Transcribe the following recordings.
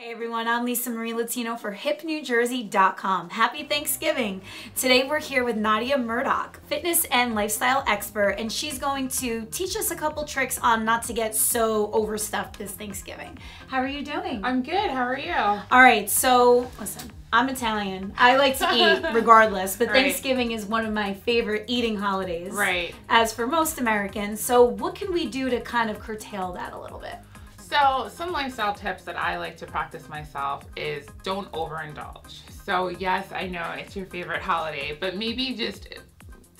Hey everyone, I'm Lisa Marie Latino for HipNewJersey.com. Happy Thanksgiving! Today we're here with Nadia Murdock, fitness and lifestyle expert, and she's going to teach us a couple tricks on not to get so overstuffed this Thanksgiving. How are you doing? I'm good, how are you? Alright, so listen, I'm Italian. I like to eat regardless, but Right. Thanksgiving is one of my favorite eating holidays. Right. As for most Americans. So what can we do to kind of curtail that a little bit? So some lifestyle tips that I like to practice myself is don't overindulge. So yes, I know it's your favorite holiday, but maybe just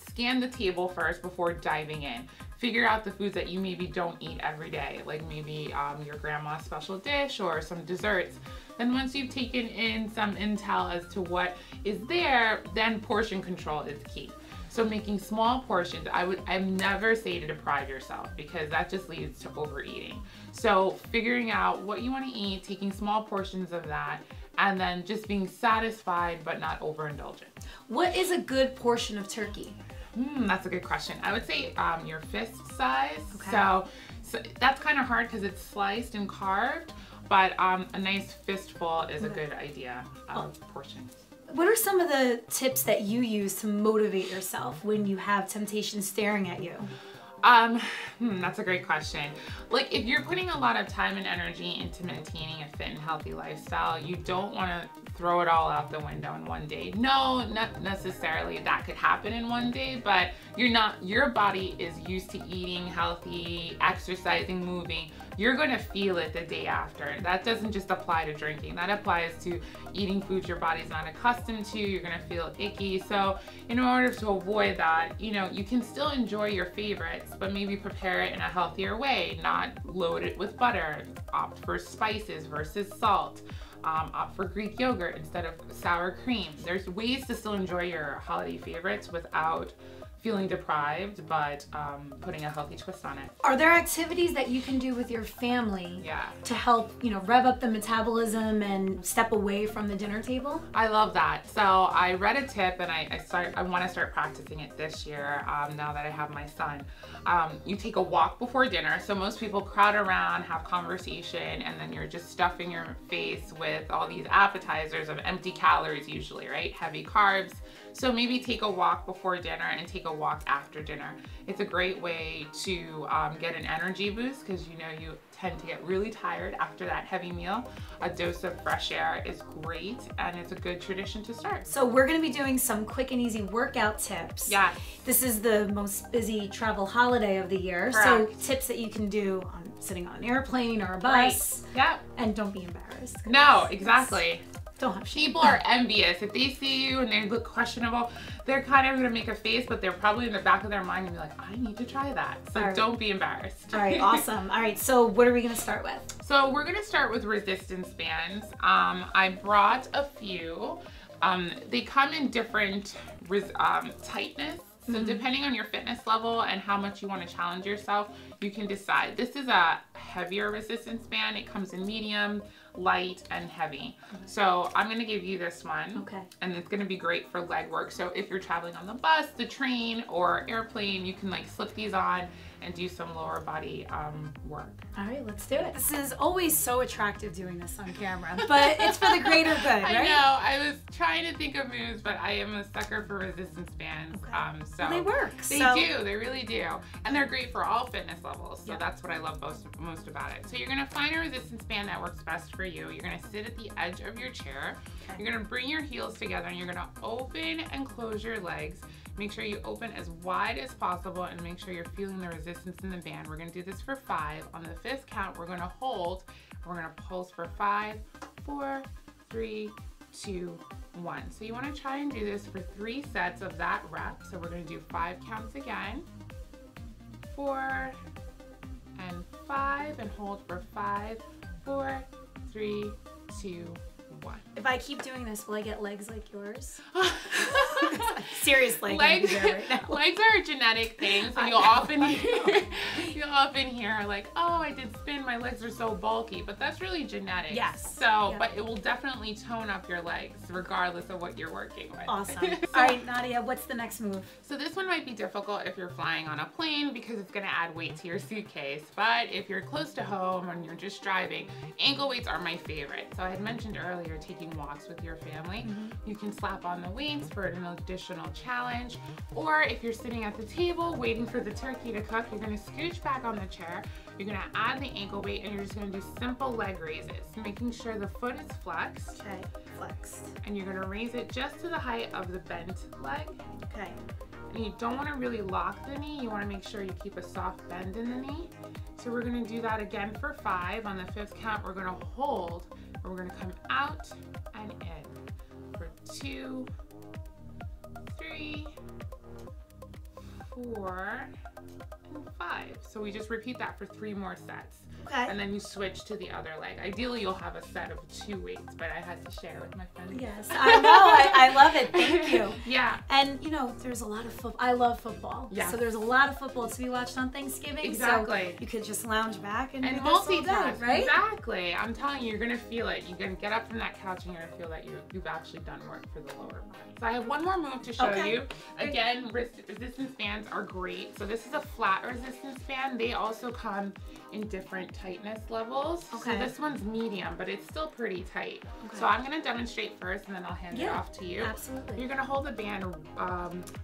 scan the table first before diving in. Figure out the foods that you maybe don't eat every day, like maybe your grandma's special dish or some desserts. Then once you've taken in some intel as to what is there, then portion control is key. So making small portions, I never say to deprive yourself because that just leads to overeating. So figuring out what you want to eat, taking small portions of that, and then just being satisfied but not overindulgent. What is a good portion of turkey? That's a good question. I would say your fist size. Okay. So that's kind of hard because it's sliced and carved, but a nice fistful is a good idea of portion. What are some of the tips that you use to motivate yourself when you have temptation staring at you? That's a great question. Like if you're putting a lot of time and energy into maintaining a fit and healthy lifestyle, you don't want to throw it all out the window in one day. No, not necessarily that could happen in one day, but your body is used to eating healthy, exercising, moving. You're going to feel it the day after. That doesn't just apply to drinking. That applies to eating foods your body's not accustomed to. You're going to feel icky. So in order to avoid that, you can still enjoy your favorites, but maybe prepare it in a healthier way, not load it with butter. Opt for spices versus salt. Opt for Greek yogurt instead of sour cream. There's ways to still enjoy your holiday favorites without feeling deprived, but putting a healthy twist on it. Are there activities that you can do with your family to help, rev up the metabolism and step away from the dinner table? I love that. So I read a tip and I want to start practicing it this year now that I have my son. You take a walk before dinner. So most people crowd around, have conversation, and then you're just stuffing your face with all these appetizers of empty calories usually, right? Heavy carbs. So maybe take a walk before dinner and take a walk after dinner. It's a great way to get an energy boost because you tend to get really tired after that heavy meal. A dose of fresh air is great and it's a good tradition to start. So we're going to be doing some quick and easy workout tips. Yeah. This is the most busy travel holiday of the year. Correct. So tips that you can do on sitting on an airplane or a bus. Right. Yeah. And don't be embarrassed. No, exactly. Don't have shame. People are envious. If they see you and they look questionable, they're kind of going to make a face, but they're probably in the back of their mind and be like, I need to try that. So don't be embarrassed. All right, awesome. All right, so what are we going to start with? So we're going to start with resistance bands. I brought a few. They come in different tightness. So depending on your fitness level and how much you want to challenge yourself, you can decide. This is a heavier resistance band. It comes in medium, light, and heavy. So I'm going to give you this one. Okay. And it's going to be great for leg work. So if you're traveling on the bus, the train, or airplane, you can slip these on and do some lower body work. All right, let's do it. This is always so attractive doing this on camera, but it's for the greater good, right? I know. I was trying to think of moves, but I am a sucker for resistance bands. Okay. So well, they work. They do. They really do. And they're great for all fitness levels. So that's what I love most about it. So you're going to find a resistance band that works best for you. You're going to sit at the edge of your chair. Okay. You're going to bring your heels together and you're going to open and close your legs. Make sure you open as wide as possible and make sure you're feeling the resistance in the band. We're going to do this for 5. On the 5th count, we're going to hold. We're going to pulse for 5, 4, 3, 2, 1. So you want to try and do this for 3 sets of that rep. So we're going to do 5 counts again. 4 and 5 and hold for 5, 4, 3, 2, 1. If I keep doing this, will I get legs like yours? Seriously, legs are a genetic thing, so you'll often You often hear like, oh, I did spin, my legs are so bulky, but that's really genetic. Yes. So, yeah. but it will definitely tone up your legs regardless of what you're working with. Awesome. All right, Nadia, what's the next move? So this one might be difficult if you're flying on a plane because it's gonna add weight to your suitcase. But if you're close to home and you're just driving, ankle weights are my favorite. So I had mentioned earlier taking walks with your family. You can slap on the weights for an additional challenge. Or if you're sitting at the table waiting for the turkey to cook, you're gonna scooch back on the chair. You're gonna add the ankle weight and you're just gonna do simple leg raises, making sure the foot is flexed. Okay, flexed. And you're gonna raise it just to the height of the bent leg. Okay. And you don't wanna really lock the knee. You wanna make sure you keep a soft bend in the knee. So we're gonna do that again for 5. On the 5th count, we're gonna hold, and we're gonna come out and in for 2, 3, 4, and 5. So we just repeat that for 3 more sets. Okay. And then you switch to the other leg. Ideally, you'll have a set of 2 weights, but I had to share with my friends. Yes, I know. I love it. Thank you. Yeah. And you know, there's a lot of football. I love football. Yeah. So there's a lot of football to be watched on Thanksgiving. Exactly. So you could just lounge back and do this all multitask, day, right? Exactly. I'm telling you, you're gonna feel it. You're gonna get up from that couch and you're gonna feel that you've actually done work for the lower body. So I have one more move to show you. Again, resistance bands are great. So this is a flat resistance band. They also come in different tightness levels. Okay. So this one's medium, but it's still pretty tight. Okay. So I'm gonna demonstrate first and then I'll hand it off to you. Absolutely. You're gonna hold the band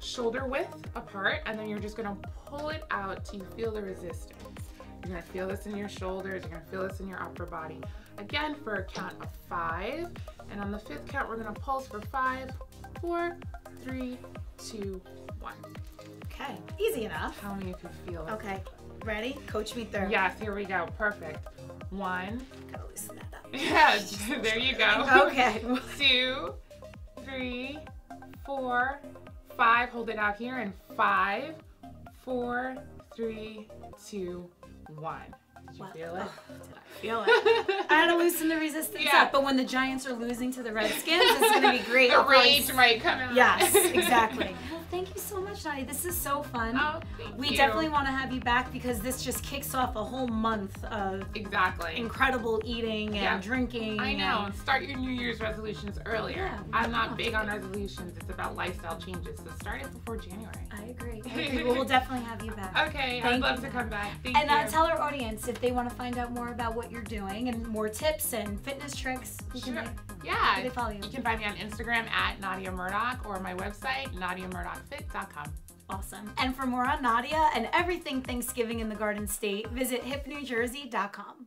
shoulder width apart and then you're just gonna pull it out till you feel the resistance. You're gonna feel this in your shoulders, you're gonna feel this in your upper body. Again, for a count of 5, and on the 5th count, we're gonna pulse for 5, 4, 3, 2, 1. Okay, easy enough. Tell me if you feel it. Okay, ready? Coach me through. Yes, here we go, perfect. 1. Gotta loosen that up. Yeah, there you go. Okay. 2, 3, 4, 5, hold it out here, and 5, 4, 3, 2, 1. Did you feel it? Oh, did I feel it? I had to loosen the resistance up, but when the Giants are losing to the Redskins, it's going to be great. The rage might come out. Yes, exactly. Well, thank you so much, Nadia. This is so fun. Oh, thank we you. definitely want to have you back because this just kicks off a whole month of incredible eating and drinking. I know. Start your New Year's resolutions earlier. Yeah, I'm not big on resolutions. It's about lifestyle changes. So start it before January. I agree. Well, we'll definitely have you back. Okay. I'd love to come back. Thank you. And tell our audience if they want to find out more about what you're doing and more tips and fitness tricks. Sure. How can they follow you? You can find me on Instagram at Nadia Murdock or my website, NadiaMurdockFit.com. Awesome. And for more on Nadia and everything Thanksgiving in the Garden State, visit hipnewjersey.com.